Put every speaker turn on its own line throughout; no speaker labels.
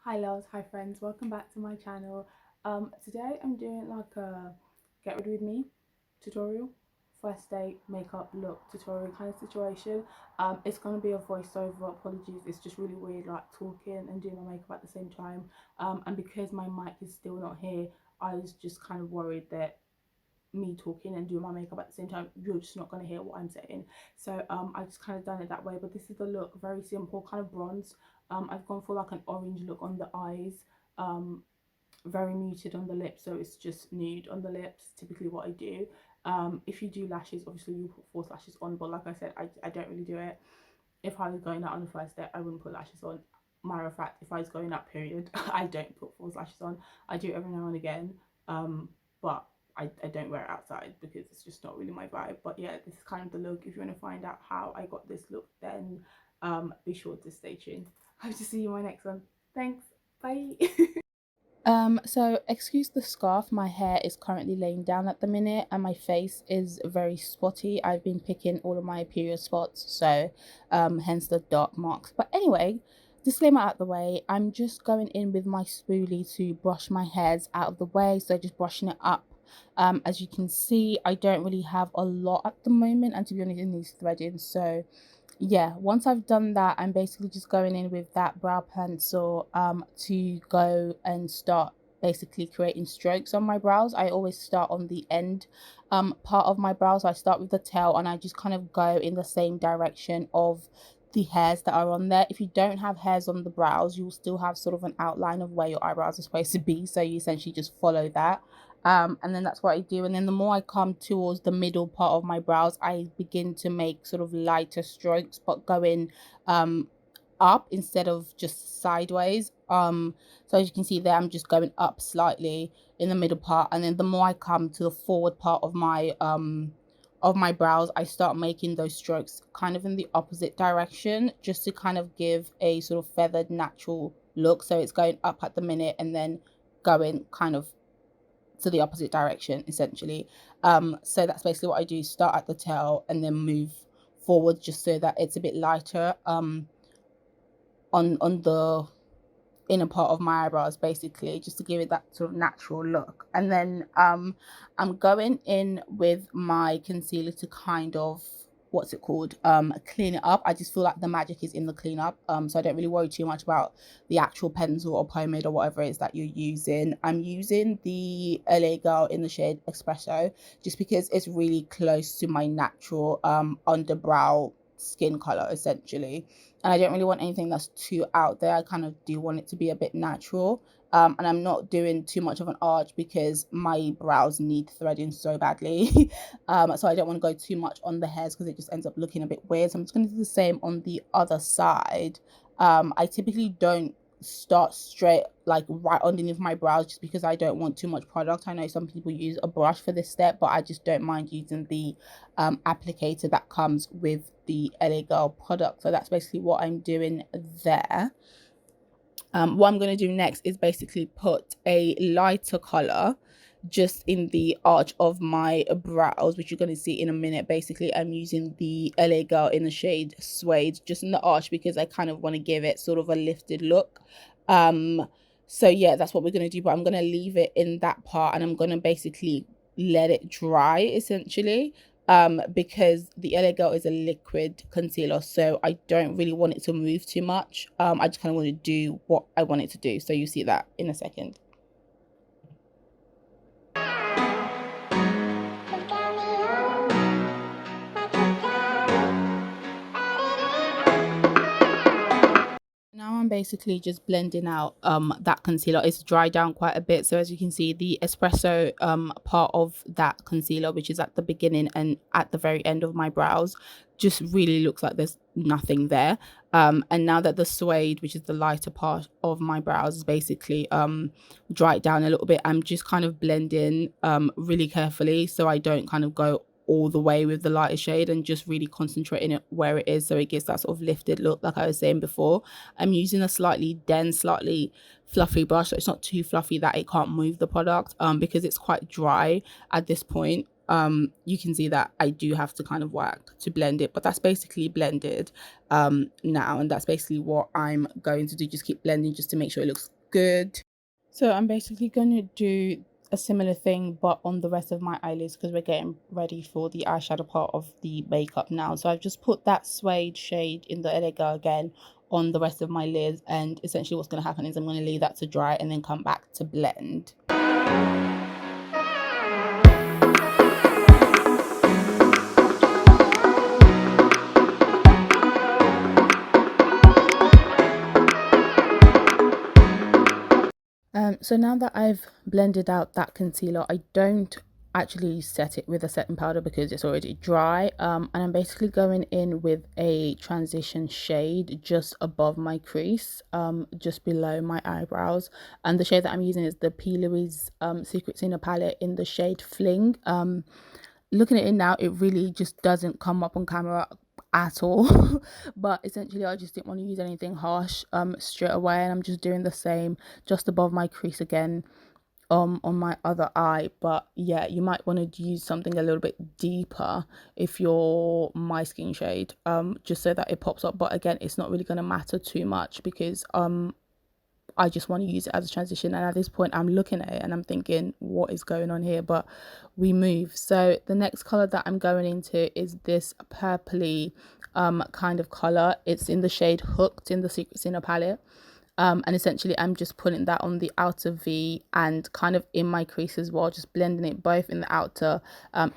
Hi loves, hi friends, welcome back to my channel. Today I'm doing like a get ready with me tutorial, first day makeup look tutorial kind of situation. It's gonna be a voiceover, apologies, it's just really weird like talking and doing my makeup at the same time. And because my mic is still not here, I was just kind of worried that me talking and doing my makeup at the same time, you're just not going to hear what I'm saying. So I just kind of done it that way. But this is the look, very simple, kind of bronze. I've gone for like an orange look on the eyes, um very muted on the lips, so it's just nude on the lips, typically what I do. If you do lashes, obviously you put false lashes on, but like I said, I don't really do it. If I was going out on the first date, I wouldn't put lashes on. Matter of fact, if I was going out, period, I don't put false lashes on. I do it every now and again, but I don't wear it outside because it's just not really my vibe. But yeah, this is kind of the look. If you want to find out how I got this look, then be sure to stay tuned. Hope to see you in my next one. Thanks. Bye.
So excuse the scarf, my hair is currently laying down at the minute and my face is very spotty. I've been picking all of my period spots, so hence the dark marks. But anyway, disclaimer out the way, I'm just going in with my spoolie to brush my hairs out of the way, so just brushing it up. As you can see, I don't really have a lot at the moment, and to be honest, it needs threading, so yeah, once I've done that, I'm basically just going in with that brow pencil to go and start basically creating strokes on my brows. I always start on the end part of my brows. So I start with the tail and I just kind of go in the same direction of the hairs that are on there. If you don't have hairs on the brows, you'll still have sort of an outline of where your eyebrows are supposed to be, so you essentially just follow that. And then that's what I do. And then the more I come towards the middle part of my brows, I begin to make sort of lighter strokes, but going up instead of just sideways. So as you can see there, I'm just going up slightly in the middle part, and then the more I come to the forward part of my brows, I start making those strokes kind of in the opposite direction, just to kind of give a sort of feathered natural look. So it's going up at the minute and then going kind of to the opposite direction essentially. So that's basically what I do, start at the tail and then move forward just so that it's a bit lighter on the inner part of my eyebrows, basically, just to give it that sort of natural look. And then I'm going in with my concealer to kind of, what's it called, clean it up. I just feel like the magic is in the cleanup, so I don't really worry too much about the actual pencil or pomade or whatever it is that you're using. I'm using the LA Girl in the shade Espresso just because it's really close to my natural underbrow skin color essentially, and I don't really want anything that's too out there. I kind of do want it to be a bit natural. And I'm not doing too much of an arch because my brows need threading so badly. So I don't want to go too much on the hairs because it just ends up looking a bit weird. So I'm just going to do the same on the other side. I typically don't start straight like right underneath my brows just because I don't want too much product. I know some people use a brush for this step, but I just don't mind using the applicator that comes with the LA Girl product. So that's basically what I'm doing there. What I'm going to do next is basically put a lighter color just in the arch of my brows, which you're going to see in a minute. Basically, I'm using the LA Girl in the shade Suede just in the arch because I kind of want to give it sort of a lifted look. So yeah, that's what we're going to do, but I'm going to leave it in that part and I'm going to basically let it dry essentially, because the LA Girl is a liquid concealer, so I don't really want it to move too much. I just kind of want to do what I want it to do, so you see that in a second. Now I'm basically just blending out that concealer. It's dried down quite a bit, so as you can see, the espresso part of that concealer, which is at the beginning and at the very end of my brows, just really looks like there's nothing there. And now that the suede, which is the lighter part of my brows, is basically dried down a little bit, I'm just kind of blending really carefully so I don't kind of go all the way with the lighter shade, and just really concentrating it where it is so it gives that sort of lifted look like I was saying before. I'm using a slightly dense, slightly fluffy brush, so it's not too fluffy that it can't move the product, because it's quite dry at this point. you can see that I do have to kind of work to blend it, but that's basically blended now, and that's basically what I'm going to do, just keep blending just to make sure it looks good. So I'm basically going to do a similar thing but on the rest of my eyelids, because we're getting ready for the eyeshadow part of the makeup now. So I've just put that suede shade in the Elega again on the rest of my lids, and essentially what's going to happen is I'm going to leave that to dry and then come back to blend. So now that I've blended out that concealer, I don't actually set it with a setting powder because it's already dry, and I'm basically going in with a transition shade just above my crease, just below my eyebrows, and the shade that I'm using is the P. Louise Secrets in a palette in the shade Fling. Looking at it now, it really just doesn't come up on camera at all but essentially I just didn't want to use anything harsh straight away, and I'm just doing the same just above my crease again on my other eye. But yeah, you might want to use something a little bit deeper if you're my skin shade, just so that it pops up. But again, it's not really going to matter too much because I just want to use it as a transition, and at this point I'm looking at it and I'm thinking, what is going on here? But we move. So the next color that I'm going into is this purpley kind of color. It's in the shade Hooked in the Secrets in a palette, and essentially I'm just putting that on the outer V and kind of in my crease as well, just blending it both in the outer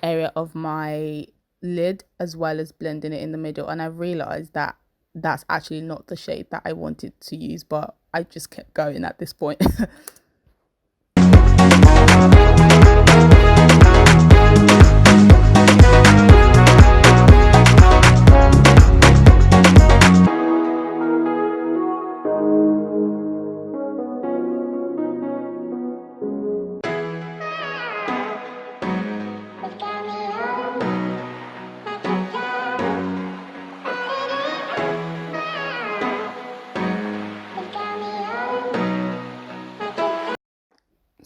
area of my lid as well as blending it in the middle. And I realized that that's actually not the shade that I wanted to use, but I just kept going at this point.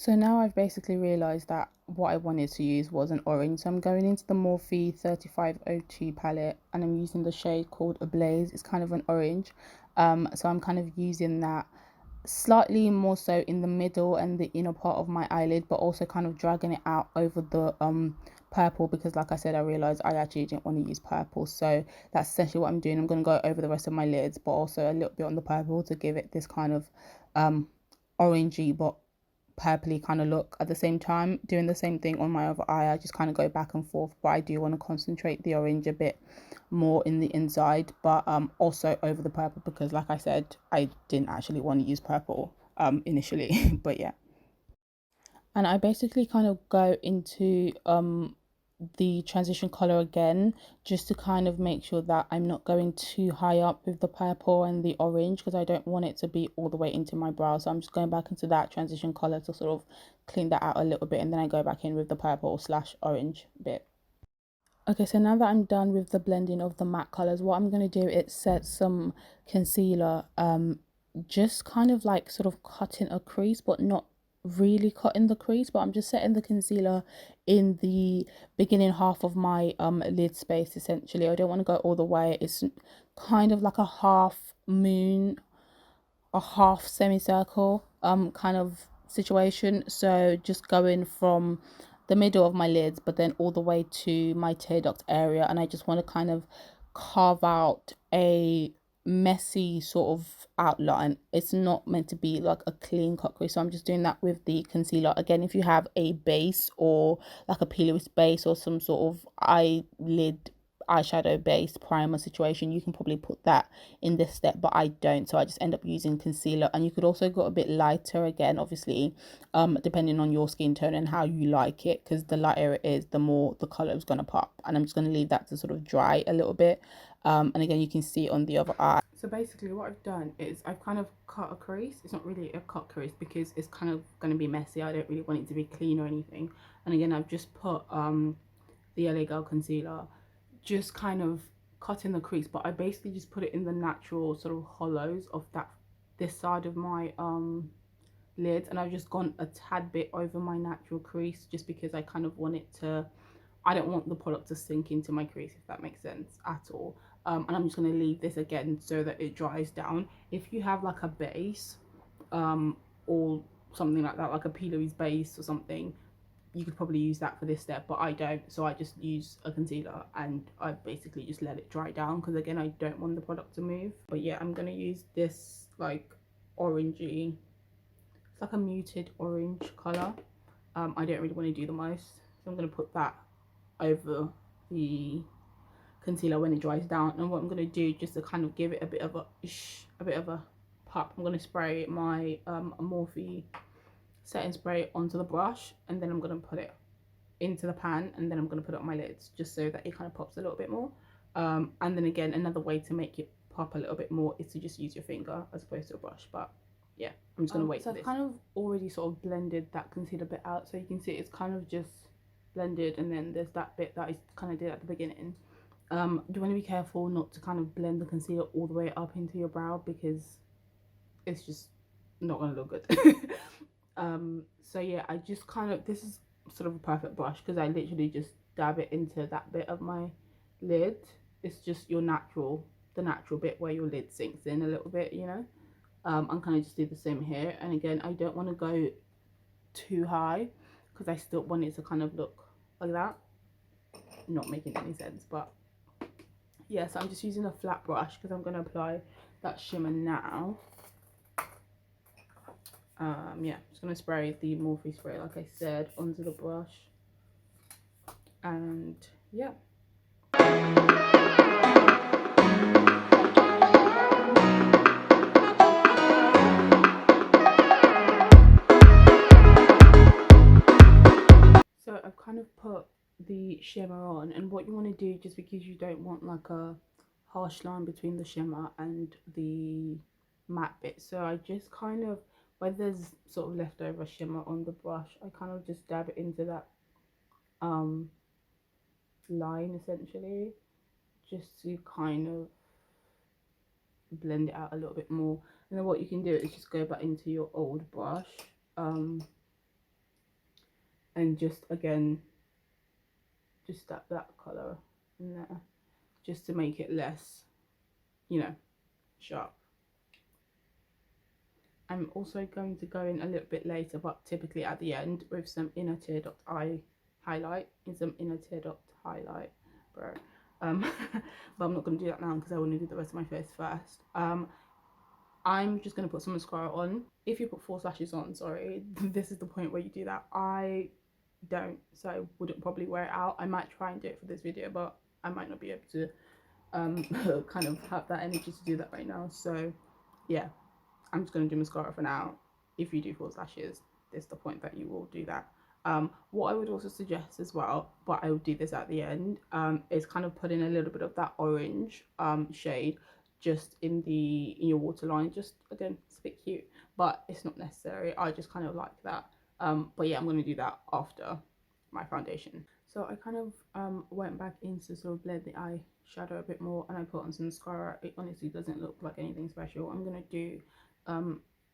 So now I've basically realised that what I wanted to use was an orange. So I'm going into the Morphe 3502 palette and I'm using the shade called Ablaze. It's kind of an orange. So I'm kind of using that slightly more so in the middle and the inner part of my eyelid, but also kind of dragging it out over the purple, because like I said, I realized I actually didn't want to use purple. So that's essentially what I'm doing. I'm going to go over the rest of my lids, but also a little bit on the purple to give it this kind of orangey but purpley kind of look. At the same time, doing the same thing on my other eye, I just kind of go back and forth, but I do want to concentrate the orange a bit more in the inside, but also over the purple, because like I said, I didn't actually want to use purple initially. But yeah, and I basically kind of go into the transition color again, just to kind of make sure that I'm not going too high up with the purple and the orange, because I don't want it to be all the way into my brow. So I'm just going back into that transition color to sort of clean that out a little bit, and then I go back in with the purple / orange bit. Okay, so now that I'm done with the blending of the matte colors, what I'm going to do is set some concealer, just kind of like sort of cutting a crease, but not really cutting the crease, but I'm just setting the concealer in the beginning half of my lid space. Essentially, I don't want to go all the way. It's kind of like a half moon, a half semicircle kind of situation. So just going from the middle of my lids but then all the way to my tear duct area, and I just want to kind of carve out a messy sort of outline. It's not meant to be like a clean cut crease, so I'm just doing that with the concealer. Again, if you have a base or like a P. Louise base or some sort of eyelid eyeshadow based primer situation, you can probably put that in this step, but I don't, so I just end up using concealer. And you could also go a bit lighter, again obviously depending on your skin tone and how you like it, because the lighter it is, the more the color is going to pop. And I'm just going to leave that to sort of dry a little bit, and again you can see on the other eye. So basically what I've done is I've kind of cut a crease. It's not really a cut crease because it's kind of going to be messy. I don't really want it to be clean or anything. And again, I've just put the LA Girl concealer, just kind of cutting the crease, but I basically just put it in the natural sort of hollows of this side of my lids, and I've just gone a tad bit over my natural crease just because I kind of want it to
I don't want the product to sink into my crease, if that makes sense at all. And I'm just going to leave this again so that it dries down. If you have like a base or something like that, like a P. Louise base or something, you could probably use that for this step, but I don't, so I just use a concealer and I basically just let it dry down, because again, I don't want the product to move. But yeah, I'm gonna use this like orangey, it's like a muted orange color. I don't really want to do the most, so I'm gonna put that over the concealer when it dries down. And what I'm gonna do, just to kind of give it a bit of a pop, I'm gonna spray my Morphe setting spray onto the brush, and then I'm going to put it into the pan, and then I'm going to put it on my lids, just so that it kind of pops a little bit more. And then again, another way to make it pop a little bit more is to just use your finger as opposed to a brush. But yeah, I'm just going to wait for this. So I've kind of already sort of blended that concealer bit out, so you can see it's kind of just blended, and then there's that bit that I kind of did at the beginning. You want to be careful not to kind of blend the concealer all the way up into your brow, because it's just not going to look good. So yeah, I just kind of, this is sort of a perfect brush because I literally just dab it into that bit of my lid. It's just the natural bit where your lid sinks in a little bit, you know. I'm kind of just do the same here, and again, I don't want to go too high because I still want it to kind of look like that. Not making any sense, but yeah, so I'm just using a flat brush because I'm going to apply that shimmer now. Yeah, I'm just going to spray the Morphe spray, like I said, onto the brush, and yeah. So I've kind of put the shimmer on, and what you want to do, just because you don't want like a harsh line between the shimmer and the matte bit, so I just kind of, where there's sort of leftover shimmer on the brush, I kind of just dab it into that line essentially, just to kind of blend it out a little bit more. And then what you can do is just go back into your old brush and just again just dab that colour in there, just to make it less, you know, sharp. I'm also going to go in a little bit later, but typically at the end, with some inner tear duct eye highlight, but I'm not going to do that now because I want to do the rest of my face first. I'm just going to put some mascara on. If you put false lashes on, sorry, this is the point where you do that. I don't, so I wouldn't probably wear it out. I might try and do it for this video, but I might not be able to kind of have that energy to do that right now. So yeah, I'm just going to do mascara for now. If you do false lashes, this is the point that you will do that. What I would also suggest as well, but I will do this at the end, is kind of put in a little bit of that orange shade just in your waterline. Just again, it's a bit cute, but it's not necessary. I just kind of like that. But yeah, I'm going to do that after my foundation. So I kind of went back in to sort of blend the eyeshadow a bit more, and I put on some mascara. It honestly doesn't look like anything special. I'm going to do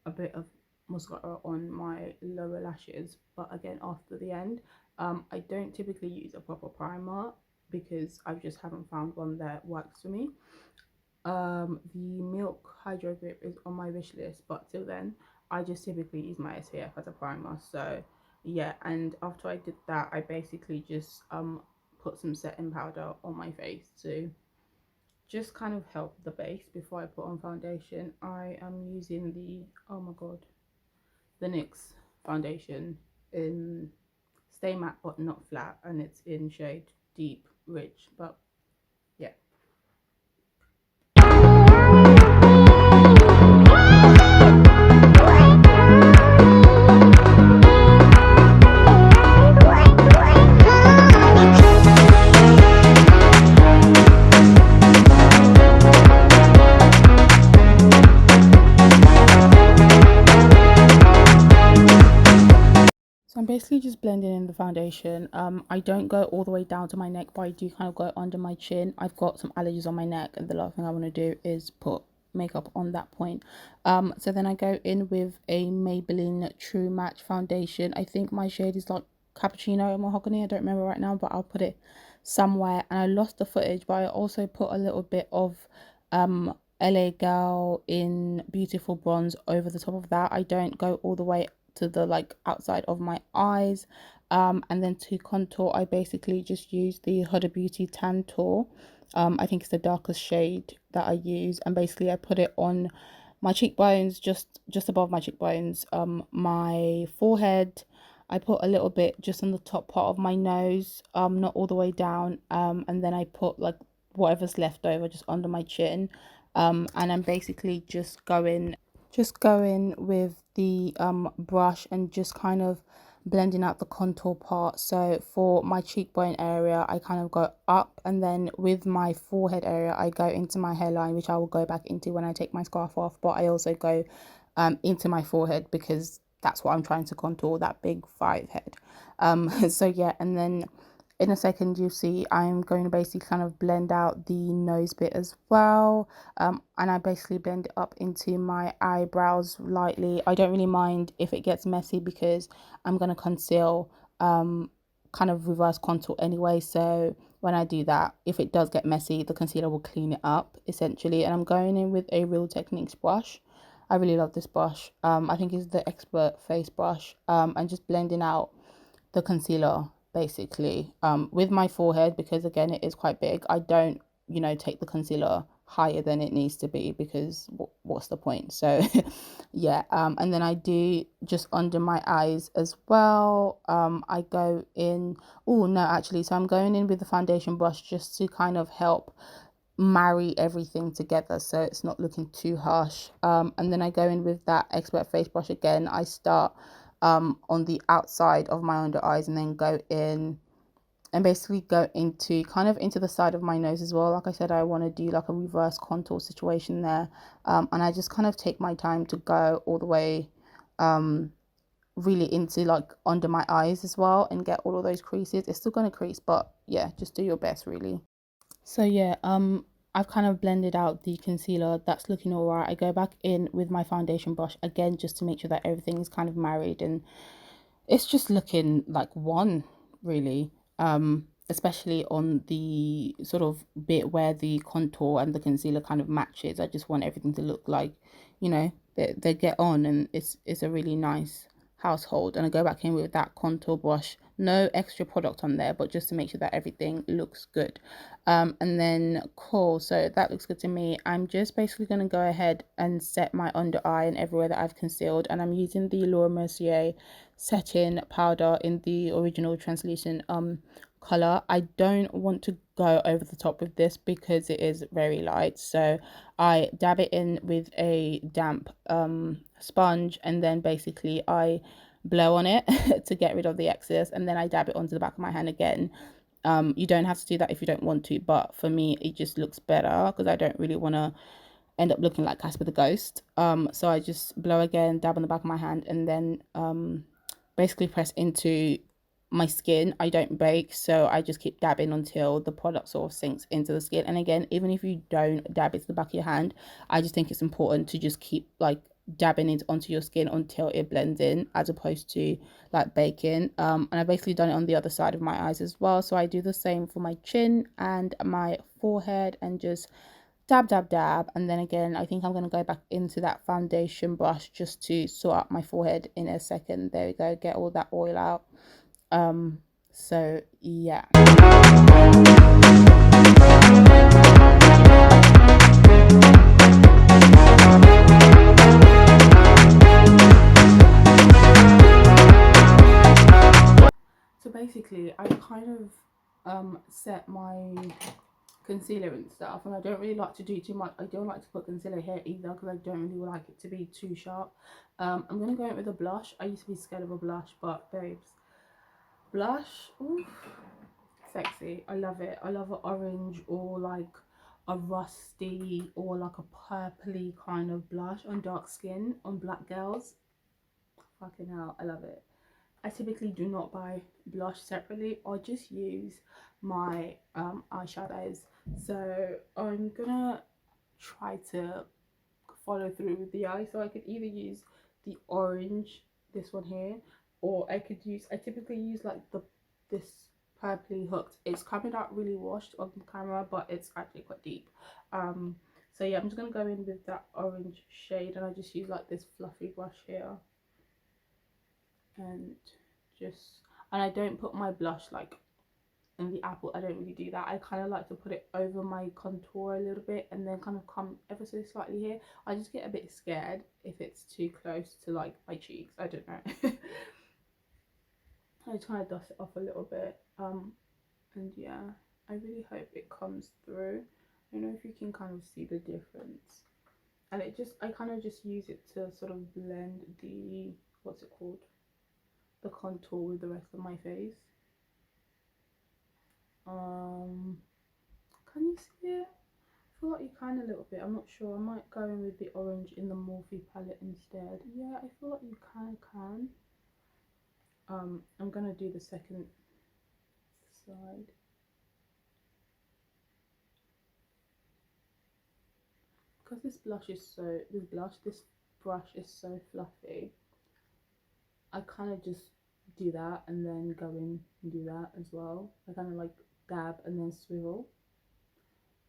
a bit of mascara on my lower lashes, but again after the end. I don't typically use a proper primer because I just haven't found one that works for me. The Milk Hydro Grip is on my wish list, but till then I just typically use my SPF as a primer. So yeah, and after I did that, I basically just put some setting powder on my face to just kind of help the base before I put on foundation. I am using the, oh my god, the NYX foundation in Stay Matte but Not Flat, and it's in shade Deep Rich, but yeah. I'm basically just blending in the foundation. I don't go all the way down to my neck, but I do kind of go under my chin. I've got some allergies on my neck, and the last thing I want to do is put makeup on that point. So then I go in with a Maybelline True Match foundation. I think my shade is like
cappuccino or mahogany, I don't remember right now, but I'll put it somewhere. And I lost the footage, but I also put a little bit of LA Girl in Beautiful Bronze over the top of that. I don't go all the way to the like outside of my eyes. And then to contour, I basically just use the Huda Beauty Tantour. I think it's the darkest shade that I use, and basically I put it on my cheekbones, just above my cheekbones, my forehead. I put a little bit just on the top part of my nose, not all the way down, and then I put like whatever's left over just under my chin, and I'm basically just going with the brush and just kind of blending out the contour part. So for my cheekbone area, I kind of go up, and then with my forehead area, I go into my hairline, which I will go back into when I take my scarf off. But I also go into my forehead because that's what I'm trying to contour, that big 5 head. So yeah, and then in a second you'll see I'm going to basically kind of blend out the nose bit as well, and I basically blend it up into my eyebrows lightly. I don't really mind if it gets messy because I'm going to conceal, kind of reverse contour anyway, so when I do that, if it does get messy, the concealer will clean it up essentially. And I'm going in with a Real Techniques brush. I really love this brush. I think it's the Expert Face brush, and just blending out the concealer basically with my forehead, because again it is quite big. I don't, take the concealer higher than it needs to be because what's the point? So yeah, and then I do just under my eyes as well. I go in, oh no, actually, so I'm going in with the foundation brush just to kind of help marry everything together so it's not looking too harsh, and then I go in with that Expert Face brush again. I start on the outside of my under eyes and then go in and basically go into the side of my nose as well. Like I said, I want to do like a reverse contour situation there, and I just kind of take my time to go all the way really into like under my eyes as well and get all of those creases. It's still going to crease, but yeah, just do your best really. So yeah, I've kind of blended out the concealer. That's looking all right. I go back in with my foundation brush again just to make sure that everything is kind of married and it's just looking like one really. Especially on the sort of bit where the contour and the concealer kind of matches. I just want everything to look like, they get on, and it's a really nice household. And I go back in with that contour brush, no extra product on there, but just to make sure that everything looks good. And then cool, so that looks good to me. I'm just basically going to go ahead and set my under eye and everywhere that I've concealed, and I'm using the Laura Mercier setting powder in the original translucent color. I don't want to go over the top with this because it is very light, so I dab it in with a damp sponge, and then basically I blow on it to get rid of the excess, and then I dab it onto the back of my hand again. You don't have to do that if you don't want to, but for me it just looks better because I don't really want to end up looking like Casper the Ghost. So I just blow again, dab on the back of my hand, and then basically press into my skin. I don't bake, so I just keep dabbing until the product sort of sinks into the skin. And again, even if you don't dab it to the back of your hand, I just think it's important to just keep like dabbing it onto your skin until it blends in, as opposed to like baking. And I've basically done it on the other side of my eyes as well, so I do the same for my chin and my forehead, and just dab dab dab. And then again, I think I'm going to go back into that foundation brush just to sort out my forehead in a second. There we go, get all that oil out. So yeah.
So basically, I kind of set my concealer and stuff, and I don't really like to do too much. I don't like to put concealer here either because I don't really like it to be too sharp. I'm gonna go in with a blush. I used to be scared of a blush, but babes, blush, ooh, sexy. I love it. I love an orange or like a rusty or like a purpley kind of blush on dark skin on black girls. Fucking hell, I love it. I typically do not buy blush separately. I just use my eyeshadows. So I'm gonna try to follow through with the eye. So I could either use the orange, this one here, or I typically use like this purpley hooked. It's coming out really washed on camera, but it's actually quite deep. So yeah, I'm just gonna go in with that orange shade, and I just use like this fluffy brush here, and I don't put my blush like in the apple. I don't really do that. I kind of like to put it over my contour a little bit and then kind of come ever so slightly here. I just get a bit scared if it's too close to like my cheeks. I don't know. I try to dust it off a little bit, and yeah, I really hope it comes through. I don't know if you can kind of see the difference, and I kind of just use it to sort of blend the, what's it called, the contour with the rest of my face. Can you see it? I feel like you can a little bit. I'm not sure. I might go in with the orange in the Morphe palette instead. Yeah, I feel like you can. I'm gonna do the second side. Because this brush is so fluffy, I kind of just do that and then go in and do that as well. I kind of like dab and then swivel.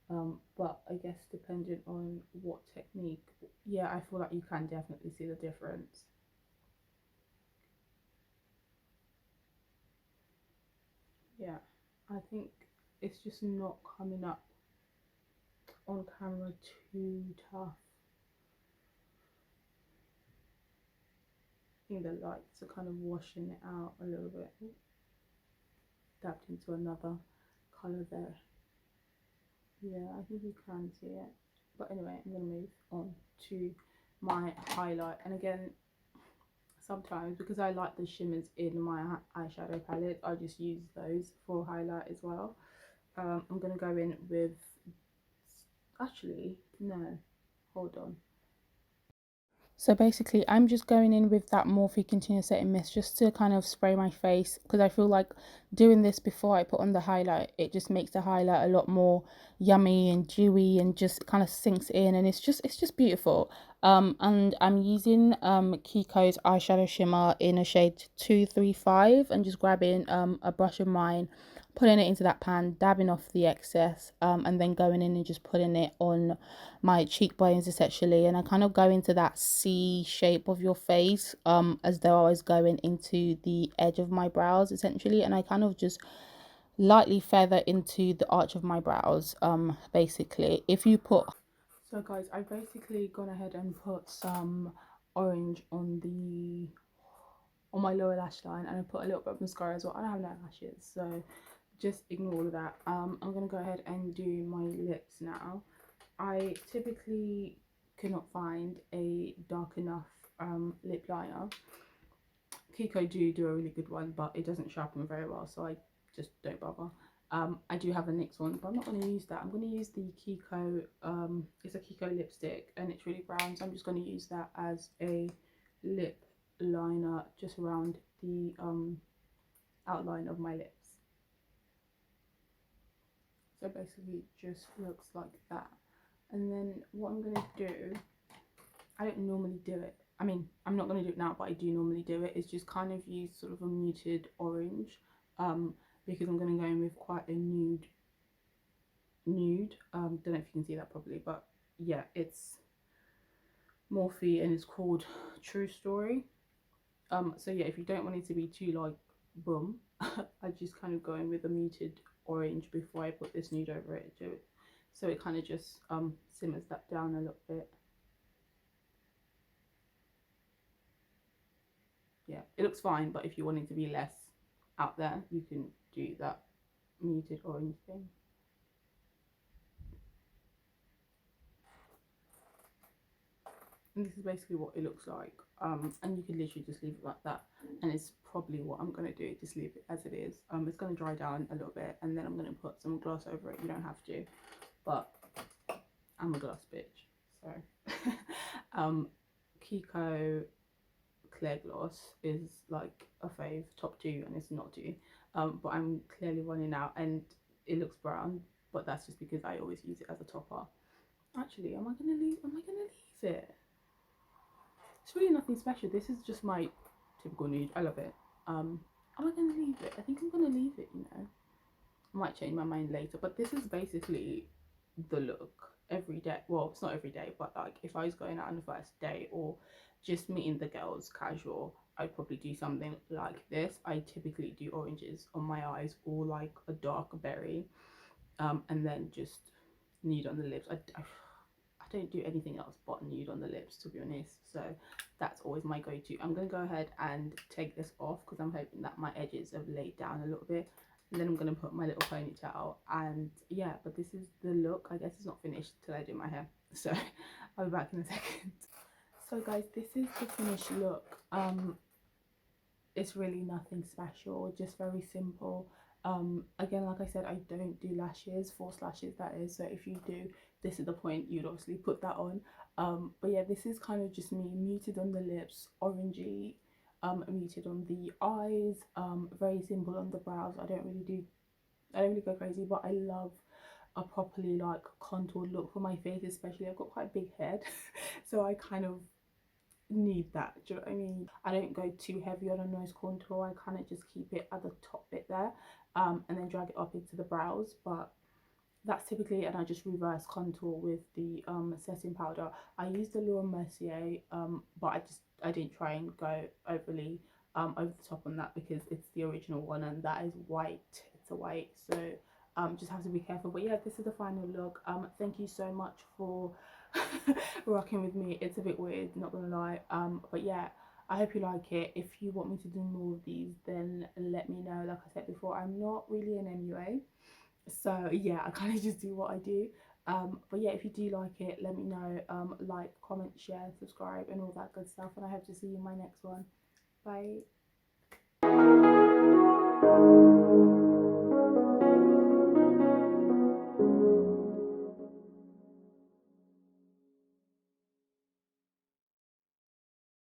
But I guess depending on what technique, yeah, I feel like you can definitely see the difference. Yeah, I think it's just not coming up on camera too tough. I think the lights are kind of washing it out a little bit. Dabbed into another colour there. Yeah, I think you can see it. But anyway, I'm going to move on to my highlight. And again, sometimes because I like the shimmers in my eyeshadow palette, I just use those for highlight as well. I'm going to go in with, actually, no, hold on. So basically, I'm just going in with that Morphe Continuous Setting Mist just to kind of spray my face, because I feel like doing this before I put on the highlight, it just makes the highlight a lot more yummy and dewy and just kind of sinks in, and it's just beautiful. And I'm using Kiko's eyeshadow shimmer in a shade 235, and just grabbing a brush of mine, putting it into that pan, dabbing off the excess, and then going in and just putting it on my cheekbones essentially. And I kind of go into that C shape of your face, as though I was going into the edge of my brows essentially, and I kind of just lightly feather into the arch of my brows, basically. If you put, so guys, I've basically gone ahead and put some orange on my lower lash line, and I put a little bit of mascara as well. I don't have no lashes, so just ignore all of that. I'm gonna go ahead and do my lips now. I typically cannot find a dark enough lip liner. Kiko do a really good one, but it doesn't sharpen very well, so I just don't bother. I do have a NYX one, but I'm not going to use that. I'm going to use the Kiko, it's a Kiko lipstick, and it's really brown, so I'm just going to use that as a lip liner just around the outline of my lips. So basically it just looks like that. And then what I'm going to do, I don't normally do it, I mean, I'm not going to do it now, but I do normally do it, is just kind of use sort of a muted orange, because I'm going to go in with quite a nude, don't know if you can see that properly, but yeah, it's Morphe and it's called True Story. So yeah, if you don't want it to be too like boom, I just kind of go in with a muted orange before I put this nude over it, so it kind of just simmers that down a little bit. Yeah, it looks fine, but if you want it to be less out there, you can do that muted orange thing. And this is basically what it looks like, and you can literally just leave it like that, and it's probably what I'm going to do, just leave it as it is. It's going to dry down a little bit, and then I'm going to put some gloss over it. You don't have to, but I'm a gloss bitch, so Kiko Clear Gloss is like a fave, top 2, and it's not 2, but I'm clearly running out, and it looks brown, but that's just because I always use it as a topper. Actually, am I gonna leave it? It's really nothing special. This is just my typical nude. I love it. Am I gonna leave it? I think I'm gonna leave it, you know. I might change my mind later, but this is basically the look every day. Well, it's not every day, but like if I was going out on the first day or just meeting the girls casual, I'd probably do something like this. I typically do oranges on my eyes or like a dark berry, and then just nude on the lips. I don't do anything else but nude on the lips, to be honest, so that's always my go-to. I'm gonna go ahead and take this off because I'm hoping that my edges have laid down a little bit, and then I'm gonna put my little ponytail. And yeah, but this is the look. I guess it's not finished till I do my hair, so I'll be back in a second. So guys, this is the finished look. It's really nothing special, just very simple. Again, like I said, I don't do lashes, false lashes that is, so if you do, this is the point you'd obviously put that on. But yeah, this is kind of just me, muted on the lips, orangey, muted on the eyes, very simple on the brows. I don't really go crazy, but I love a properly like contoured look for my face, especially I've got quite a big head so I kind of need that. Do you know what I mean? I don't go too heavy on a nose contour. I kind of just keep it at the top bit there, and then drag it up into the brows. But that's typically it, and I just reverse contour with the setting powder. I use the Laura Mercier, but I didn't try and go overly over the top on that because it's the original one and that is white. It's a white, so just have to be careful. But yeah, this is the final look. Thank you so much for rocking with me. It's a bit weird, not gonna lie, but yeah, I hope you like it. If you want me to do more of these, then let me know. Like I said before, I'm not really an MUA, so yeah, I kind of just do what I do. But yeah, if you do like it, let me know. Like, comment, share, subscribe, and all that good stuff, and I hope to see you in my next one. Bye.